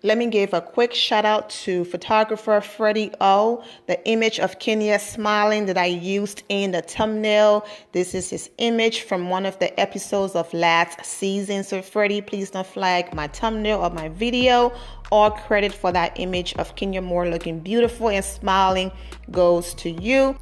Let me give a quick shout out to photographer Freddie O. The image of Kenya smiling that I used in the thumbnail. This is his image from one of the episodes of last season. So Freddie, please don't flag my thumbnail of my video. All credit for that image of Kenya Moore looking beautiful and smiling goes to you.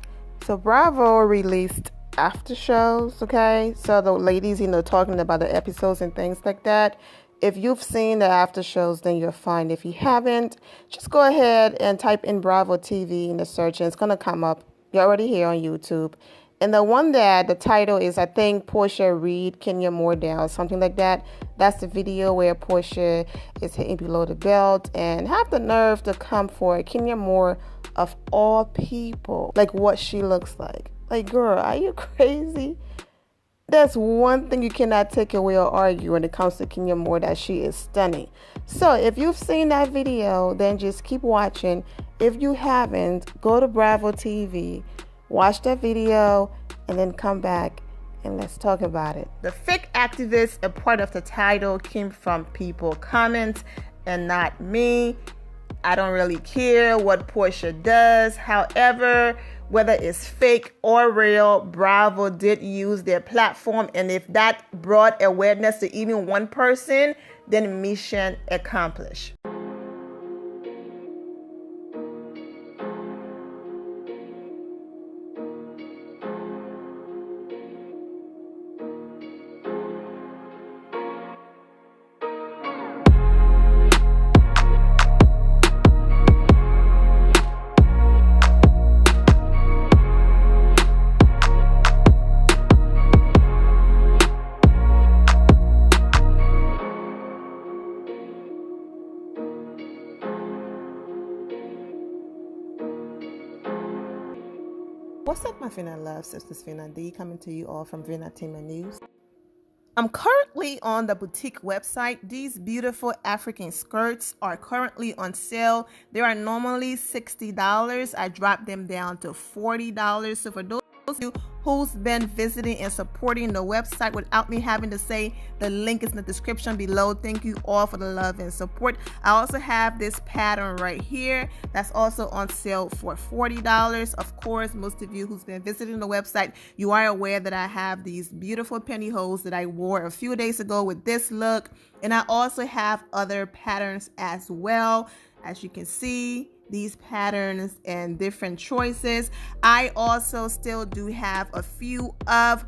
So Bravo released after shows, okay? So the ladies, talking about the episodes and things like that. If you've seen the after shows, then you're fine. If you haven't, just go ahead and type in Bravo TV in the search and it's going to come up. You're already here on YouTube. And the one that the title is, I think, Porsha Read Kenya Moore Down, something like that. That's the video where Porsha is hitting below the belt and have the nerve to come for Kenya Moore of all people. Like what she looks like. Like, girl, are you crazy? That's one thing you cannot take away or argue when it comes to Kenya Moore, that she is stunning. So if you've seen that video, then just keep watching. If you haven't, go to Bravo TV, watch that video, and then come back and let's talk about it. The fake activist, a part of the title, came from people comments and not me. I don't really care what Porsha does. However, whether it's fake or real, Bravo did use their platform. And if that brought awareness to even one person, then mission accomplished. What's up, my Vina love? Sisters Vina D coming to you all from Vina Tima News. I'm currently on the boutique website. These beautiful African skirts are currently on sale. They are normally $60. I dropped them down to $40. So for those of you who's been visiting and supporting the website without me having to say, the link is in the description below. Thank you all for the love and support. I also have this pattern right here that's also on sale for $40. Of course, most of you who's been visiting the website, you are aware that I have these beautiful pantyhose that I wore a few days ago with this look, and I also have other patterns as well. As you can see, these patterns and different choices. I also still do have a few of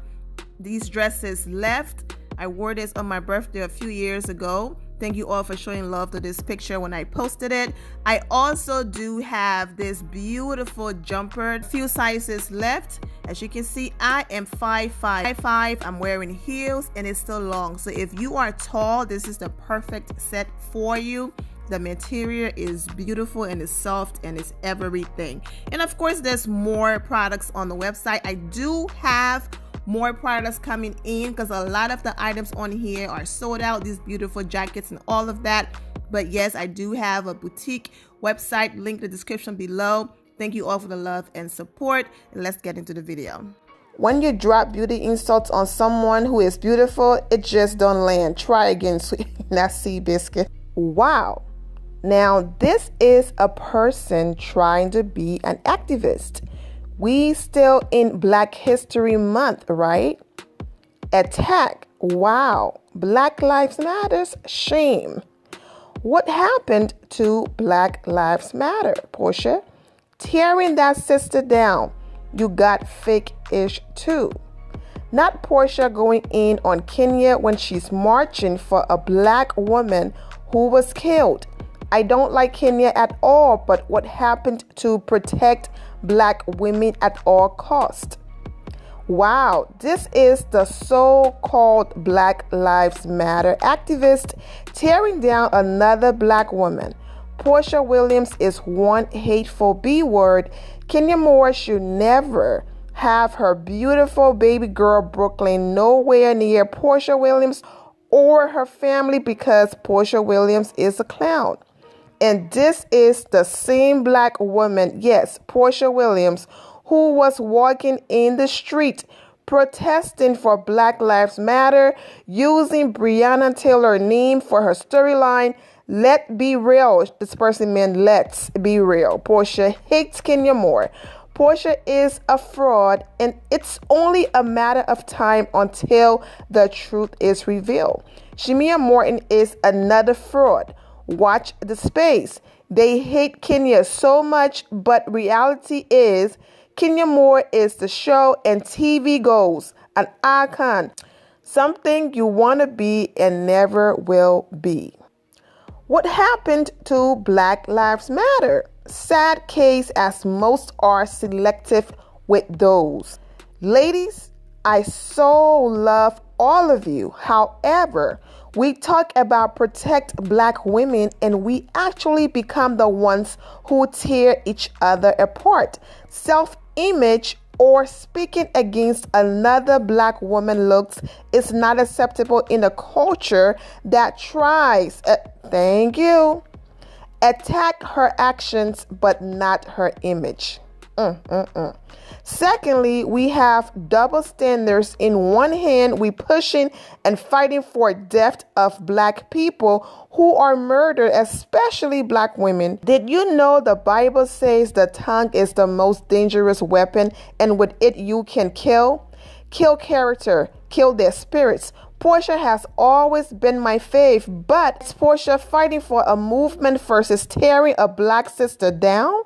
these dresses left. I wore this on my birthday a few years ago. Thank you all for showing love to this picture when I posted it. I also do have this beautiful jumper, a few sizes left. As you can see, I am 5'5". I'm wearing heels and it's still long. So if you are tall, this is the perfect set for you. The material is beautiful and it's soft and it's everything. And of course, there's more products on the website. I do have more products coming in because a lot of the items on here are sold out, these beautiful jackets and all of that. But yes, I do have a boutique website, link in the description below. Thank you all for the love and support, and let's get into the video. When you drop beauty insults on someone who is beautiful, it just don't land. Try again, sweet. That's sea biscuit. Wow. Now, this is a person trying to be an activist. We still in Black History Month, right? Attack. Wow. Black Lives Matters. Shame. What happened to Black Lives Matter, Porsha? Tearing that sister down. You got fake-ish too. Not Porsha going in on Kenya when she's marching for a black woman who was killed. I don't like Kenya at all, but what happened to protect black women at all cost? Wow, this is the so-called Black Lives Matter activist tearing down another black woman. Porsha Williams is one hateful B word. Kenya Moore should never have her beautiful baby girl Brooklyn nowhere near Porsha Williams or her family because Porsha Williams is a clown. And this is the same black woman, yes, Porsha Williams, who was walking in the street protesting for Black Lives Matter, using Breonna Taylor's name for her storyline. Let be real. This person meant let's be real. Porsha hates Kenya more. Porsha is a fraud, and it's only a matter of time until the truth is revealed. Shamia Morton is another fraud. Watch the space. They hate Kenya so much, but reality is Kenya Moore is the show and TV goes, an icon, something you want to be and never will be. What happened to Black Lives Matter? Sad case, as most are selective with those. Ladies, I so love all of you. However, we talk about protect Black women and we actually become the ones who tear each other apart. Self-image or speaking against another Black woman looks is not acceptable in a culture that tries, attack her actions but not her image. Secondly, we have double standards. In one hand, we pushing and fighting for death of Black people who are murdered, especially Black women. Did you know the Bible says the tongue is the most dangerous weapon and with it you can kill? Kill character, kill their spirits. Porsha has always been my fave, but is Porsha fighting for a movement versus tearing a Black sister down?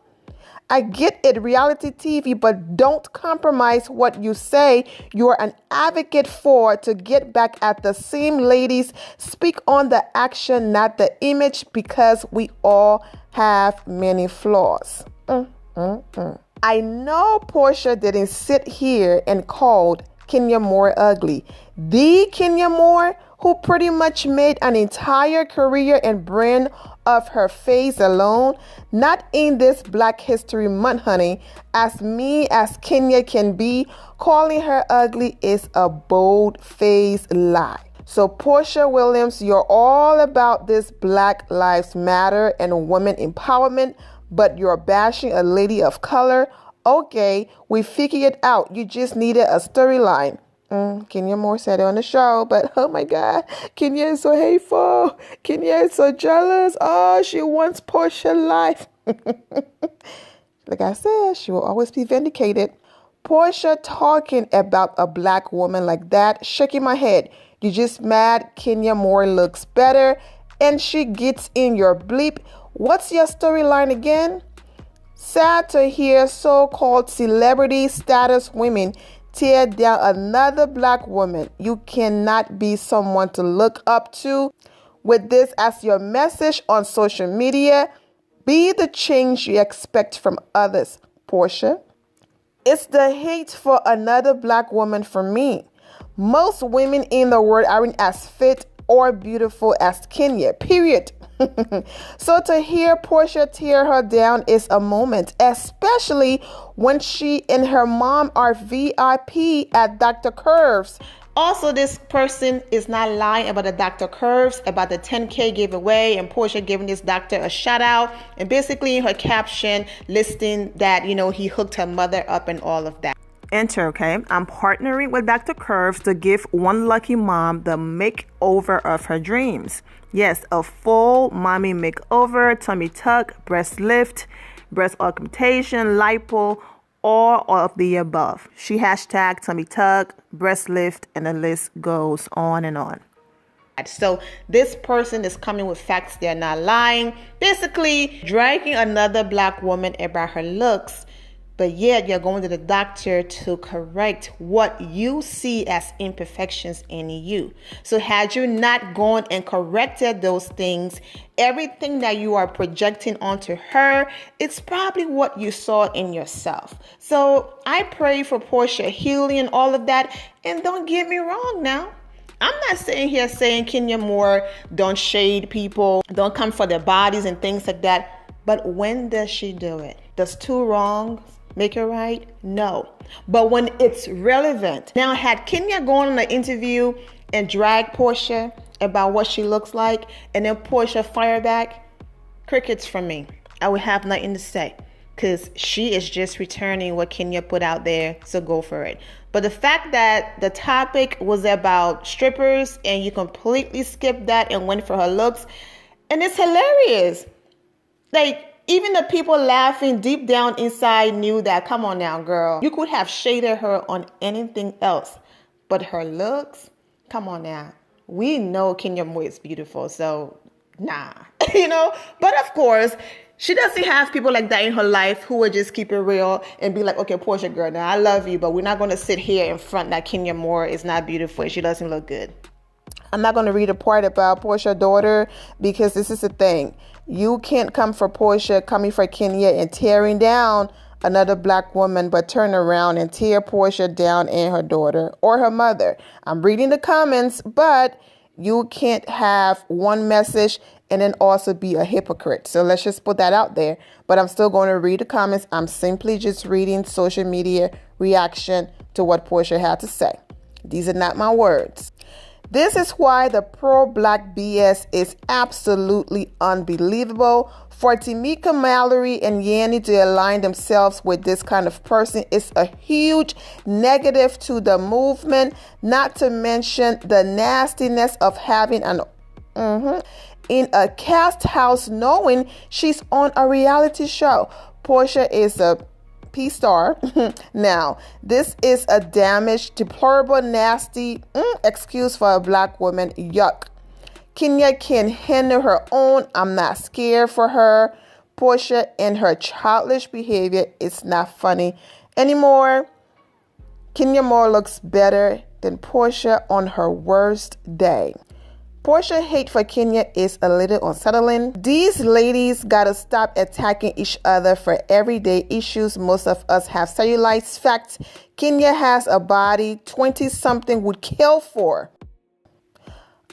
I get it, reality TV, but don't compromise what you say you're an advocate for to get back at the same ladies. Speak on the action, not the image, because we all have many flaws. I know Porsha didn't sit here and called Kenya Moore ugly. The Kenya Moore, who pretty much made an entire career and brand of her face alone, not in this Black History Month, honey. As mean as Kenya can be, calling her ugly is a bold-faced lie. So Porsha Williams, you're all about this Black Lives Matter and women empowerment, but you're bashing a lady of color. Okay, we figured it out. You just needed a storyline. Kenya Moore said it on the show, but oh my God, Kenya is so hateful. Kenya is so jealous. Oh, she wants Porsha life. Like I said, she will always be vindicated. Porsha talking about a Black woman like that, shaking my head. You just mad Kenya Moore looks better and she gets in your bleep. What's your storyline again? Sad to hear so-called celebrity status women tear down another Black woman. You cannot be someone to look up to. With this as your message on social media, be the change you expect from others, Porsha. It's the hate for another Black woman for me. Most women in the world aren't as fit or beautiful as Kenya, period. So to hear Porsha tear her down is a moment, especially when she and her mom are VIP at Dr. Curves. Also, this person is not lying about the Dr. Curves, about the 10K giveaway, and Porsha giving this doctor a shout out, and basically in her caption listing that, he hooked her mother up and all of that. Enter, okay? I'm partnering with Dr. Curves to give one lucky mom the makeover of her dreams. Yes, a full mommy makeover, tummy tuck, breast lift, breast augmentation, lipo, all of the above. She hashtag tummy tuck, breast lift, and the list goes on and on. So this person is coming with facts. They're not lying. Basically, dragging another Black woman about her looks. But yet you're going to the doctor to correct what you see as imperfections in you. So had you not gone and corrected those things, everything that you are projecting onto her, it's probably what you saw in yourself. So I pray for Porsha healing and all of that. And don't get me wrong now. I'm not sitting here saying Kenya Moore don't shade people, don't come for their bodies and things like that. But when does she do it? Does two wrongs make it right? No. But when it's relevant. Now, had Kenya gone on an interview and dragged Porsha about what she looks like, and then Porsha fire back, crickets from me. I would have nothing to say, because she is just returning what Kenya put out there, so go for it. But the fact that the topic was about strippers and you completely skipped that and went for her looks, And it's hilarious. Like, even the people laughing deep down inside knew that, come on now, girl. You could have shaded her on anything else. But her looks, come on now. We know Kenya Moore is beautiful, so nah. But of course, she doesn't have people like that in her life who would just keep it real and be like, okay, Porsha girl, now I love you, but we're not going to sit here in front that Kenya Moore is not beautiful and she doesn't look good. I'm not going to read a part about Porsha's daughter because this is the thing. You can't come for Porsha coming for Kenya and tearing down another black woman, but turn around and tear Porsha down and her daughter or her mother. I'm reading the comments, but you can't have one message and then also be a hypocrite. So let's just put that out there. But I'm still going to read the comments. I'm simply just reading social media reaction to what Porsha had to say. These are not my words. This is why the pro-black BS is absolutely unbelievable. For Tamika Mallory and Yanni to align themselves with this kind of person is a huge negative to the movement, not to mention the nastiness of having an in a cast house knowing she's on a reality show. Porsha is a P-star. Now, this is a damaged, deplorable, nasty excuse for a black woman. Yuck. Kenya can handle her own. I'm not scared for her. Porsha and her childish behavior is not funny anymore. Kenya Moore looks better than Porsha on her worst day. Porsha hate for Kenya is a little unsettling. These ladies gotta stop attacking each other for everyday issues. Most of us have cellulite. Fact, Kenya has a body 20-something would kill for.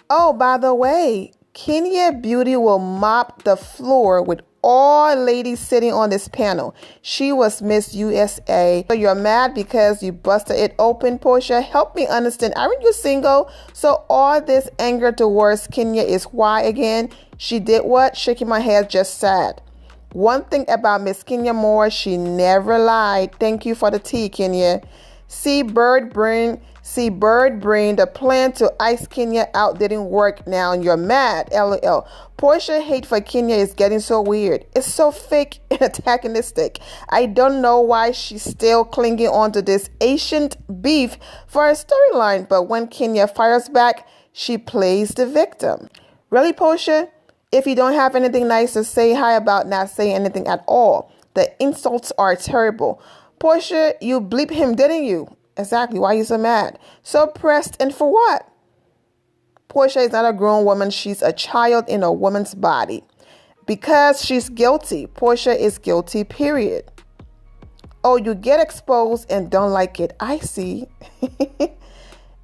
Oh, by the way, Kenya Beauty will mop the floor with all ladies sitting on this panel. She was Miss USA. So you're mad because you busted it open, Porsha? Help me understand. Aren't you single? So all this anger towards Kenya is why again? She did what? Shaking my head, just sad. One thing about Miss Kenya Moore, she never lied. Thank you for the tea, Kenya. See Bird Brain, the plan to ice Kenya out didn't work. Now you're mad, LOL. Porsha hate for Kenya is getting so weird. It's so fake and antagonistic. I don't know why she's still clinging on to this ancient beef for a storyline, but when Kenya fires back, she plays the victim. Really, Porsha? If you don't have anything nice to say, how about not saying anything at all? The insults are terrible. Porsha, you bleep him, didn't you? Exactly. Why are you so mad? So pressed, and for what? Porsha is not a grown woman. She's a child in a woman's body. Because she's guilty. Porsha is guilty, period. Oh, you get exposed and don't like it. I see.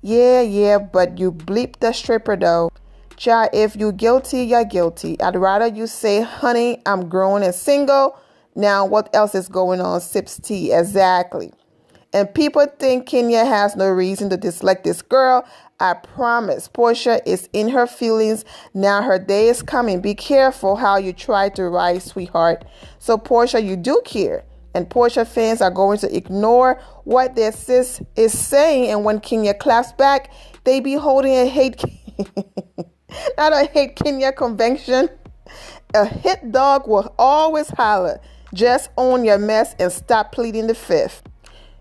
Yeah, but you bleep the stripper though. Child, if you guilty, you're guilty. I'd rather you say, honey, I'm grown and single. Now, what else is going on? Sips tea. Exactly. And people think Kenya has no reason to dislike this girl. I promise. Porsha is in her feelings. Now her day is coming. Be careful how you try to rise, sweetheart. So Porsha, you do care. And Porsha fans are going to ignore what their sis is saying. And when Kenya claps back, they be holding a hate, not a hate Kenya convention. A hit dog will always holler. Just own your mess and stop pleading the fifth.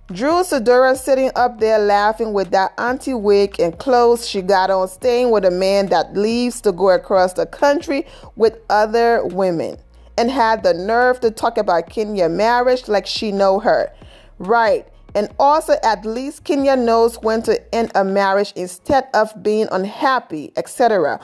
Drew Sidora sitting up there laughing with that auntie wig and clothes she got on, staying with a man that leaves to go across the country with other women, and had the nerve to talk about Kenya marriage like she know her. Right. And also at least Kenya knows when to end a marriage instead of being unhappy, etc.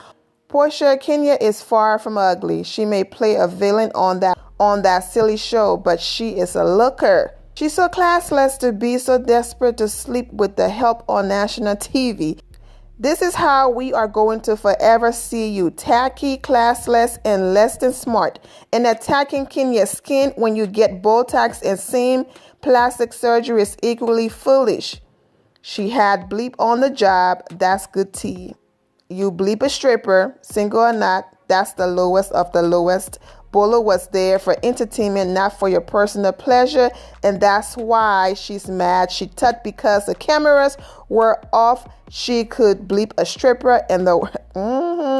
Porsha, Kenya is far from ugly. She may play a villain on that silly show, but she is a looker. She's so classless to be so desperate to sleep with the help on national TV. This is how we are going to forever see you, tacky, classless, and less than smart. And attacking Kenya's skin when you get Botox and same plastic surgery is equally foolish. She had bleep on the job. That's good tea. You bleep a stripper, single or not, that's the lowest of the lowest. Bolo was there for entertainment, not for your personal pleasure, and that's why she's mad. She thought because the cameras were off, she could bleep a stripper, and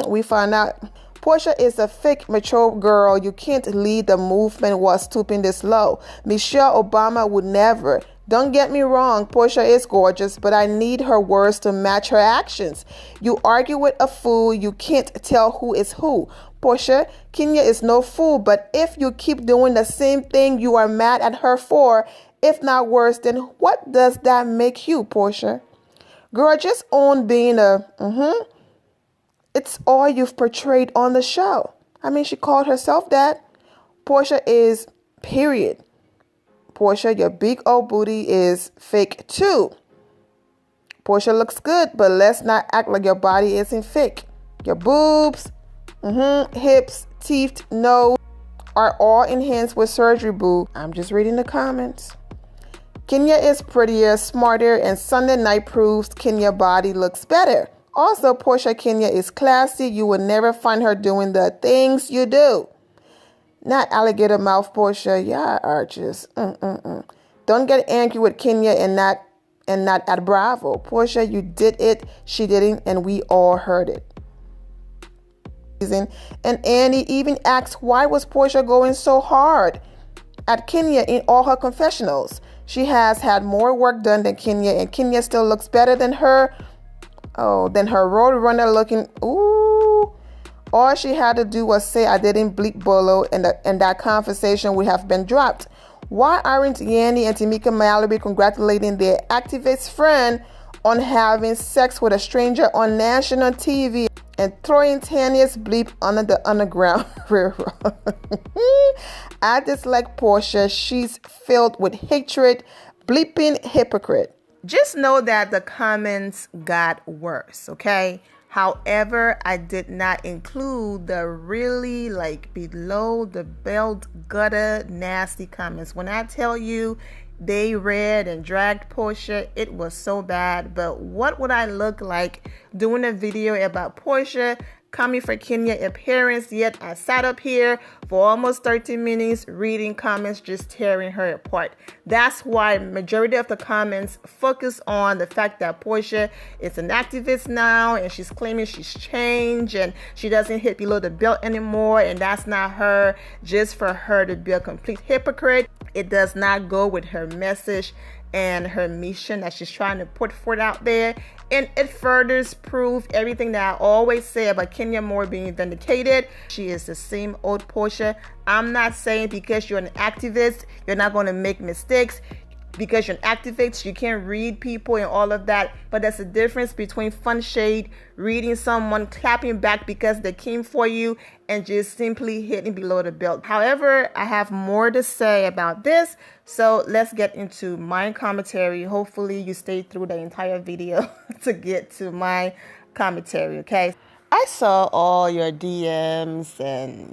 we found out Porsha is a fake mature girl. You can't lead the movement while stooping this low. Michelle Obama would never. Don't get me wrong, Porsha is gorgeous, but I need her words to match her actions. You argue with a fool, you can't tell who is who. Porsha, Kenya is no fool, but if you keep doing the same thing you are mad at her for, if not worse, then what does that make you, Porsha? Girl, just own being a It's all you've portrayed on the show. I mean, she called herself that. Porsha is, period. Porsha, your big old booty is fake too. Porsha looks good, but let's not act like your body isn't fake. Your boobs, hips, teeth, nose are all enhanced with surgery, boo. I'm just reading the comments. Kenya is prettier, smarter, and Sunday night proves Kenya's body looks better. Also, Porsha Kenya is classy. You will never find her doing the things you do. Not alligator mouth, Porsha. Yeah, arches. Don't get angry with Kenya and not at Bravo. Porsha, you did it. She didn't, and we all heard it. And Annie even asked, why was Porsha going so hard at Kenya in all her confessionals? She has had more work done than Kenya, and Kenya still looks better than her. Oh, then her roadrunner looking, ooh. All she had to do was say, I didn't bleep Bolo, and that conversation would have been dropped. Why aren't Yanni and Tamika Mallory congratulating their activist friend on having sex with a stranger on national TV and throwing Tanya's bleep under the Underground Railroad? I dislike Porsha. She's filled with hatred, bleeping hypocrite. Just know that the comments got worse, okay? However, I did not include the really below the belt gutter nasty comments. When I tell you they read and dragged Porsha, it was so bad. But what would I look like doing a video about Porsha coming for Kenya appearance, yet I sat up here for almost 30 minutes reading comments just tearing her apart. That's why majority of the comments focus on the fact that Porsha is an activist now and she's claiming she's changed and she doesn't hit below the belt anymore, and that's not her, just for her to be a complete hypocrite. It does not go with her message and her mission that she's trying to put forth out there. And it furthers proof everything that I always say about Kenya Moore being vindicated. She is the same old Porsha. I'm not saying because you're an activist, you're not going to make mistakes. Because you're an activist, you can't read people and all of that. But there's a difference between fun shade, reading someone, clapping back because they came for you, and just simply hitting below the belt. However, I have more to say about this. So let's get into my commentary. Hopefully you stayed through the entire video to get to my commentary, okay? I saw all your DMs and,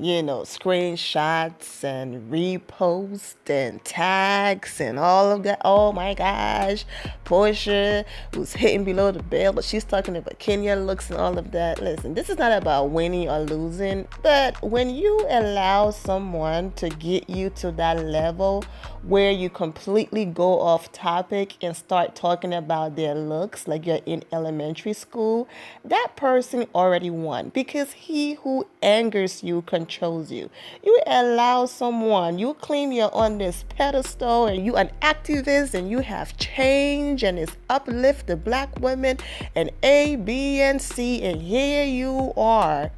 screenshots and reposts and tags and all of that. Oh my gosh, Porsha was hitting below the belt, but she's talking about Kenya looks and all of that. Listen, this is not about winning or losing, but when you allow someone to get you to that level where you completely go off topic and start talking about their looks like you're in elementary school, that person already won, because he who angers you controls you. You allow someone, you claim you're on this pedestal and you an activist and you have change and it's uplift the black women and A, B, and C, and here you are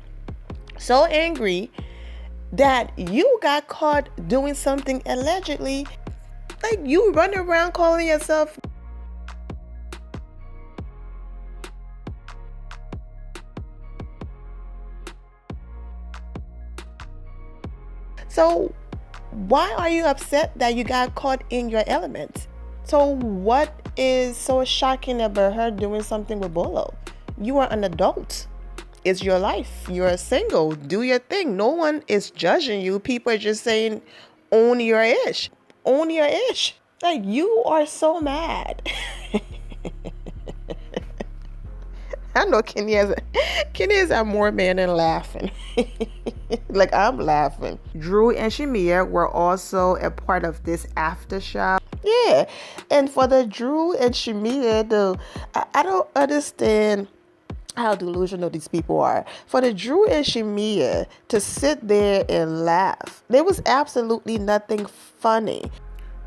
so angry that you got caught doing something allegedly. Like, you run around calling yourself so why are you upset that you got caught in your element? So what is so shocking about her doing something with Bolo? You are an adult. It's your life. You're single. Do your thing. No one is judging you. People are just saying, own your ish. Own your ish. Like, you are so mad. I know Kenya's more man than laughing. Like, I'm laughing. Drew and Shamia were also a part of this after show. Yeah. And for the Drew and Shamia, though, I don't understand how delusional these people are. For the Drew and Shamia to sit there and laugh, there was absolutely nothing funny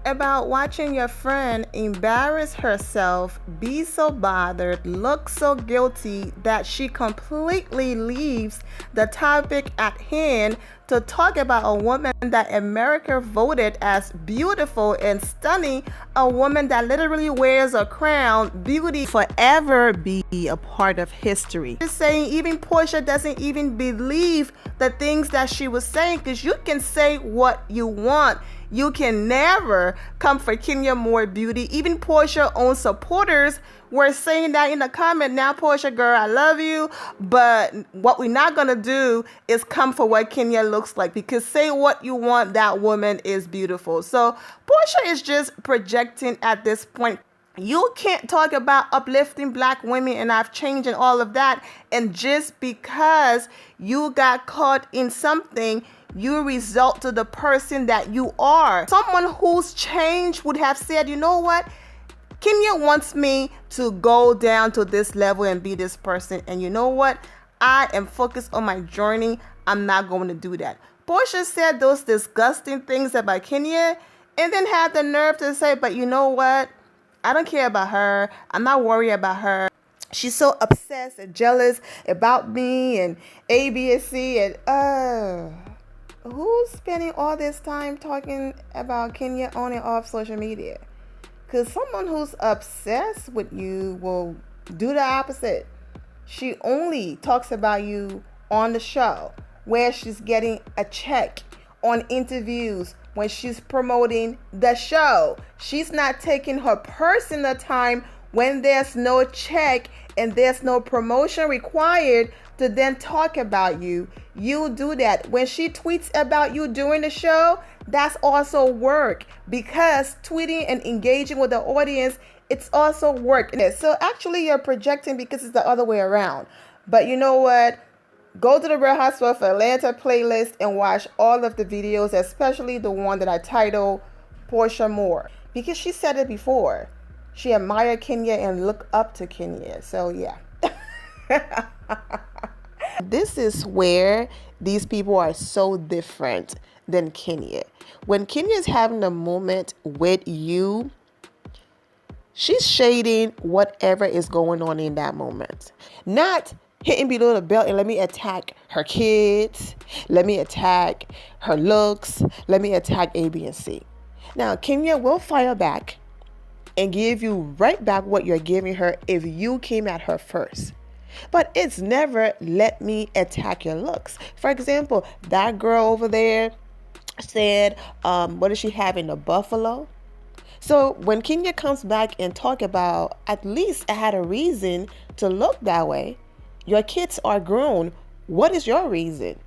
about watching your friend embarrass herself, be so bothered, look so guilty that she completely leaves the topic at hand to talk about a woman that America voted as beautiful and stunning, a woman that literally wears a crown. Beauty forever be a part of history. Just saying, even Porsha doesn't even believe the things that she was saying, because you can say what you want. You can never come for Kenya more beauty. Even Porsha own supporters were saying that in the comment. Now, Porsha girl, I love you, but what we're not gonna do is come for what Kenya looks like, because say what you want, that woman is beautiful. So Porsha is just projecting at this point. You can't talk about uplifting black women and I've changed and all of that, and just because you got caught in something, you result to the person that you are. Someone who's changed would have said, you know what? Kenya wants me to go down to this level and be this person. And you know what? I am focused on my journey. I'm not going to do that. Porsha said those disgusting things about Kenya and then had the nerve to say, but you know what? I don't care about her. I'm not worried about her. She's so obsessed and jealous about me and A, B, and C. And who's spending all this time talking about Kenya on and off social media? Because someone who's obsessed with you will do the opposite. She only talks about you on the show, where she's getting a check, on interviews, when she's promoting the show. She's not taking her personal time when there's no check and there's no promotion required to then talk about you. You do that. When she tweets about you during the show, that's also work, because tweeting and engaging with the audience, it's also work. So actually you're projecting because it's the other way around. But you know what? Go to the Real Housewives of Atlanta playlist and watch all of the videos, especially the one that I titled Porsha More, because she said it before. She admired Kenya and looked up to Kenya. So yeah. This is where these people are so different than Kenya. When Kenya is having a moment with you, she's shading whatever is going on in that moment. Not hitting below the belt and let me attack her kids, let me attack her looks, let me attack A, B, and C. Now, Kenya will fire back and give you right back what you're giving her if you came at her first. But it's never let me attack your looks. For example, that girl over there said, what does she have in the buffalo? So when Kenya comes back and talk about, at least I had a reason to look that way. Your kids are grown. What is your reason?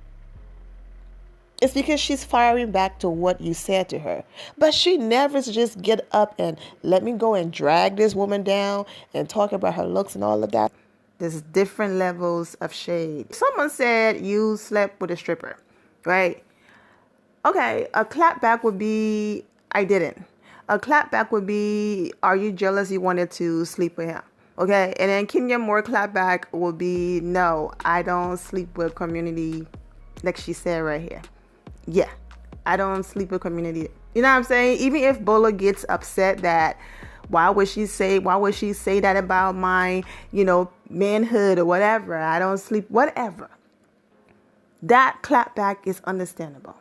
It's because she's firing back to what you said to her. But she never just get up and let me go and drag this woman down and talk about her looks and all of that. There's different levels of shade. Someone said you slept with a stripper, right? Okay, a clap back would be, I didn't. A clap back would be, are you jealous you wanted to sleep with him? Okay, and then Kenya Moore clap back would be, no, I don't sleep with community, like she said right here. Yeah, I don't sleep with community. You know what I'm saying? Even if Bola gets upset that, why would she say that about my, manhood or whatever? I don't sleep, whatever. That clapback is understandable.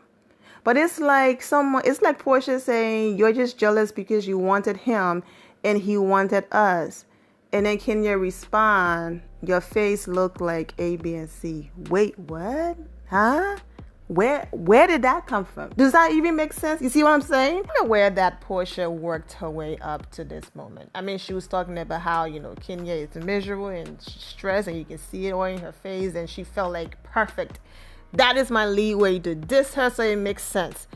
But it's like Porsha saying, you're just jealous because you wanted him and he wanted us. And then Kenya respond, your face looked like A, B, and C. Wait, what? Huh? Where did that come from? Does that even make sense? You see what I'm saying? I'm aware that Porsha worked her way up to this moment. I mean, she was talking about how, Kenya is miserable and stressed and you can see it all in her face, and she felt like perfect. That is my leeway to diss her, so it makes sense.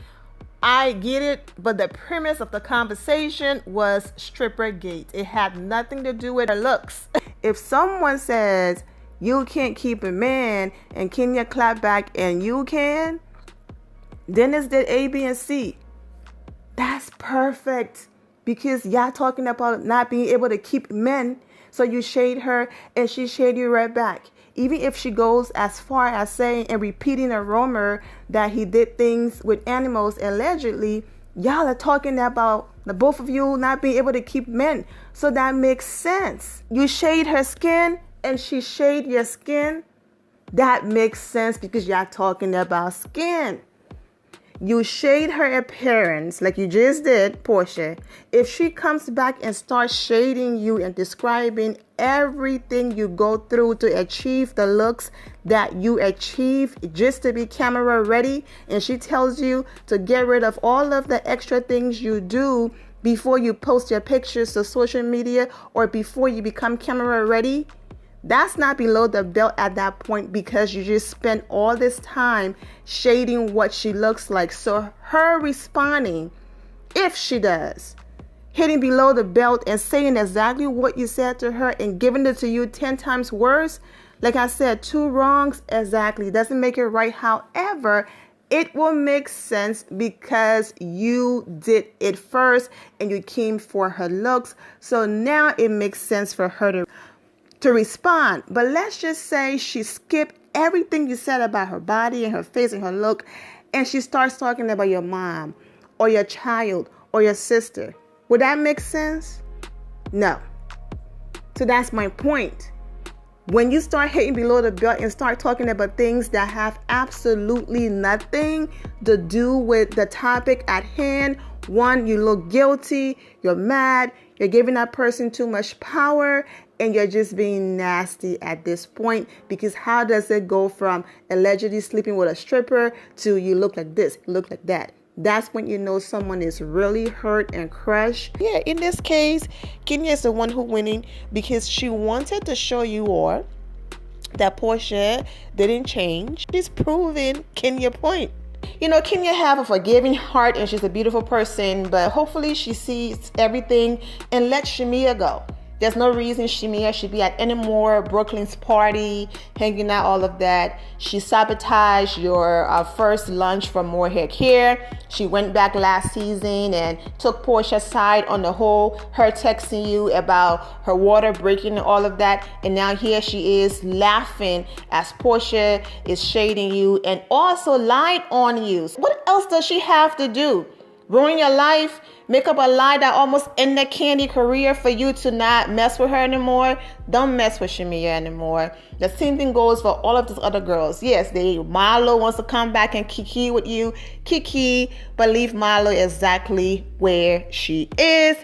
I get it, but the premise of the conversation was stripper gate. It had nothing to do with her looks. If someone says, you can't keep a man, and Kenya clap back and you can, then it's the A, B, and C. That's perfect, because y'all talking about not being able to keep men. So you shade her and she shade you right back. Even if she goes as far as saying and repeating a rumor that he did things with animals allegedly, y'all are talking about the both of you not being able to keep men. So that makes sense. You shade her skin and she shade your skin. That makes sense because y'all talking about skin. You shade her appearance like you just did, Porsha. If she comes back and starts shading you and describing everything you go through to achieve the looks that you achieve just to be camera ready, and she tells you to get rid of all of the extra things you do before you post your pictures to social media or before you become camera ready, that's not below the belt at that point because you just spent all this time shading what she looks like. So her responding, if she does, hitting below the belt and saying exactly what you said to her and giving it to you 10 times worse, like I said, 2 wrongs exactly doesn't make it right. However, it will make sense because you did it first and you came for her looks. So now it makes sense for her to respond. But let's just say she skipped everything you said about her body and her face and her look, and she starts talking about your mom or your child or your sister. Would that make sense? No. So that's my point. When you start hitting below the belt and start talking about things that have absolutely nothing to do with the topic at hand, one, you look guilty, you're mad, you're giving that person too much power, and you're just being nasty at this point, because how does it go from allegedly sleeping with a stripper to you look like this, look like that? That's when you know someone is really hurt and crushed. Yeah, in this case, Kenya is the one who winning because she wanted to show you all that Porsha didn't change. She's proving Kenya point. You know, Kenya have a forgiving heart and she's a beautiful person, but hopefully she sees everything and lets Shamia go. There's no reason Shamia should be at any more Brooklyn's party, hanging out, all of that. She sabotaged your first lunch for More Hair Care. She went back last season and took Porsha's side on the whole, her texting you about her water breaking and all of that. And now here she is laughing as Porsha is shading you and also lied on you. What else does she have to do? Ruin your life? Make up a lie that almost ended Candy career for you to not mess with her anymore? Don't mess with Shamia anymore. The same thing goes for all of these other girls. Yes, Milo wants to come back and kiki with you. Kiki, but leave Milo exactly where she is.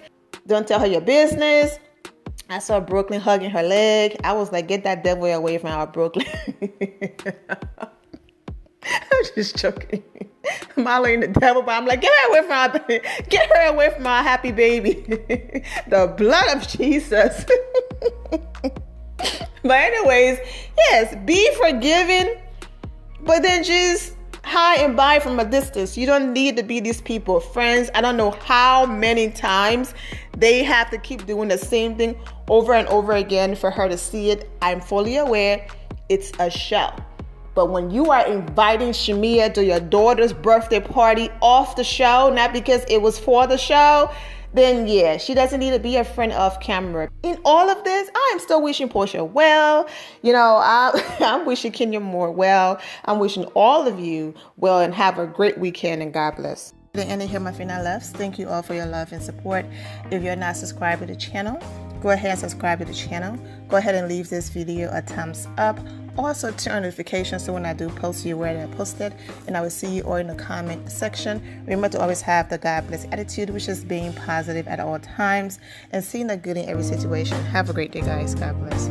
Don't tell her your business. I saw Brooklyn hugging her leg. I was like, get that devil away from our Brooklyn. I'm just joking. Milo ain't the devil, but I'm like, get her away from our happy baby. The blood of Jesus. But anyways, yes, be forgiving, but then just high and by from a distance. You don't need to be these people friends. I don't know how many times they have to keep doing the same thing over and over again for her to see it. I'm fully aware it's a show. But when you are inviting Shamia to your daughter's birthday party off the show, not because it was for the show, then yeah, she doesn't need to be a friend off camera. In all of this, I am still wishing Porsha well. You know, I'm wishing Kenya more well. I'm wishing all of you well and have a great weekend and God bless. The end of here, my final loves. Thank you all for your love and support. If you're not subscribed to the channel, go ahead and subscribe to the channel. Go ahead and leave this video a thumbs up. Also turn on notifications so when I do post, you're aware that I posted. And I will see you all in the comment section. Remember to always have the God bless attitude, which is being positive at all times and seeing the good in every situation. Have a great day, guys. God bless.